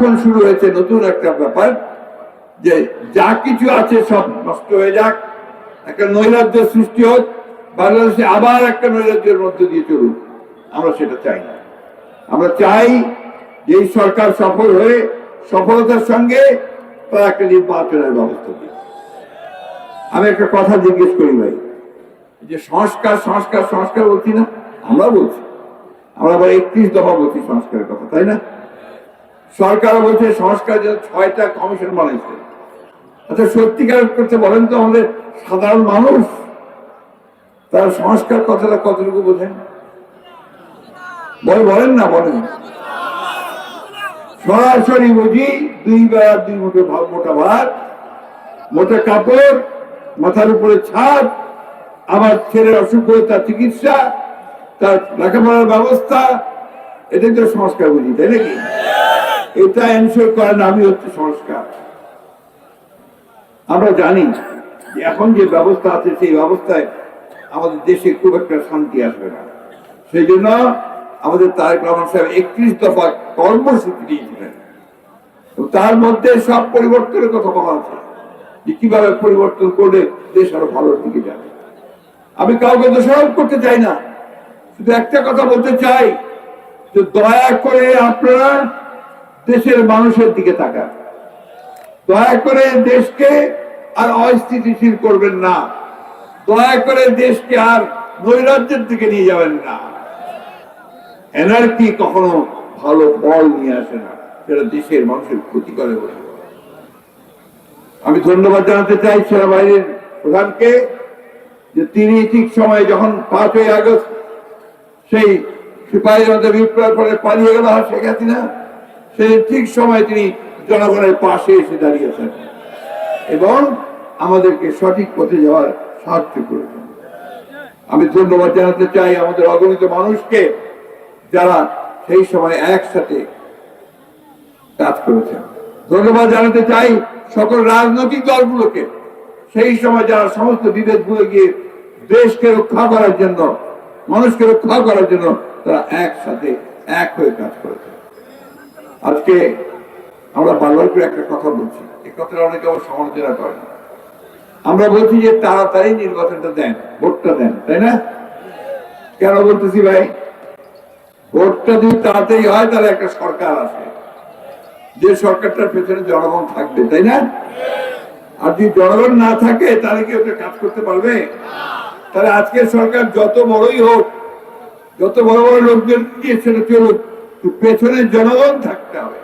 এখন শুরু হয়েছে নতুন একটা ব্যাপার যে যা কিছু আছে সব নষ্ট হয়ে যাক, একটা নৈরাজ্যের সৃষ্টি হোক, বাংলাদেশে আবার একটা নৈরাজ্যের মধ্যে দিয়ে চলুক। আমরা সেটা চাই না। আমরা চাই যে এই সরকার সফল হয়ে সফলতার সঙ্গে তারা একটা নির্বাচনের ব্যবস্থা দিই। আমি একটা কথা জিজ্ঞেস করি ভাই, যে সংস্কার সংস্কার সংস্কার বলছি না, আমরা বলছি, আমরা আবার 31 দফা বলছি সংস্কারের কথা, তাই না? সরকার বলছে সংস্কার জন্য 6টা কমিশন বানাইছে। আচ্ছা সত্যিকার করতে বলেন তো, আমাদের সাধারণ মানুষ তারা সংস্কার কথাটা কতটুকু বোঝেন? বলেন না, বলেন। সরাসরি বুঝি 2 বেলা 2 মুঠো মোটা ভাত, মোটা কাপড়, মাথার উপরে ছাদ, আমার ছেলের অসুখ হয়ে তার চিকিৎসা, তার লেখাপড়ার ব্যবস্থা, এটাই তো সংস্কার বুঝি, তাই নাকি? এটা এনশিওর করার নামই হচ্ছে সংস্কার। আমরা জানি যে এখন যে ব্যবস্থা আছে সেই ব্যবস্থায় আমাদের দেশে খুব একটা শান্তি আসবে না। সেই জন্য আমাদের তারেক রহমান সাহেব 31 দফা কর্মসূচি দিয়েছিলেন। তার মধ্যে সব পরিবর্তনের কথা বলা আছে, যে কিভাবে পরিবর্তন করলে দেশ আরো ভালোর দিকে যাবে। আমি কাউকে দোষারোপ করতে চাই না, শুধু একটা কথা বলতে চাই যে দয়া করে আপনারা দেশের মানুষের দিকে তাকান। দয়া করে দেশকে আর অস্থিতিশীল করবেন না, দয়া করে দেশকে আর নৈরাজ্যের দিকে নিয়ে যাবেন না। এনার্কি কখনো ভালো ফল নিয়ে আসে না, সেটা দেশের মানুষের ক্ষতি করে বলে। আমি ধন্যবাদ জানাতে চাই সেনাবাহিনীর প্রধানকে, যে তিনি ঠিক সময়ে যখন 5ই আগস্ট সেই সিপাহীর মধ্যে বিপ্লবের পরে পালিয়ে গেল শেখ হাসিনা, সেই ঠিক সময় তিনি জনগণের পাশে এসে দাঁড়িয়েছেন এবং আমাদেরকে সঠিক পথে যাওয়ার সাহায্য করেছেন। আমি ধন্যবাদ জানাতে চাই আমাদের অগণিত মানুষকে, যারা সেই সময় একসাথে কাজ করেছেন। ধন্যবাদ জানাতে চাই সকল রাজনৈতিক দলগুলোকে, সেই সময় যারা সমস্ত বিভেদ ভুলে গিয়ে দেশকে রক্ষা করার জন্য, মানুষকে রক্ষা করার জন্য তারা একসাথে এক হয়ে কাজ করেছে। আজকে আমরা বারবার করে একটা কথা বলছি, এই কথাটা অনেকে আবার সমালোচনা করেন। আমরা বলছি যে তাড়াতাড়ি নির্বাচনটা দেন, ভোটটা দেন, তাই না? কেন বলতেছি ভাই? ভোটটা যদি তাড়াতাড়ি হয় তাহলে একটা সরকার আসে, যে সরকারটার পেছনে জনগণ থাকবে, তাই না? আর যদি জনগণ না থাকে তাহলে কি ওটা কাজ করতে পারবে? তাহলে আজকের সরকার যত বড়ই হোক, যত বড় বড় লোকদের দিয়ে সেটা চলুক, পেছনে জনগণ থাকতে হবে।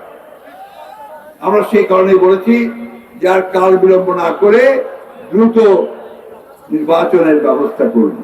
আমরা সেই কারণেই বলেছি যার কাল বিলম্ব না করে দ্রুত নির্বাচনের ব্যবস্থা করুন।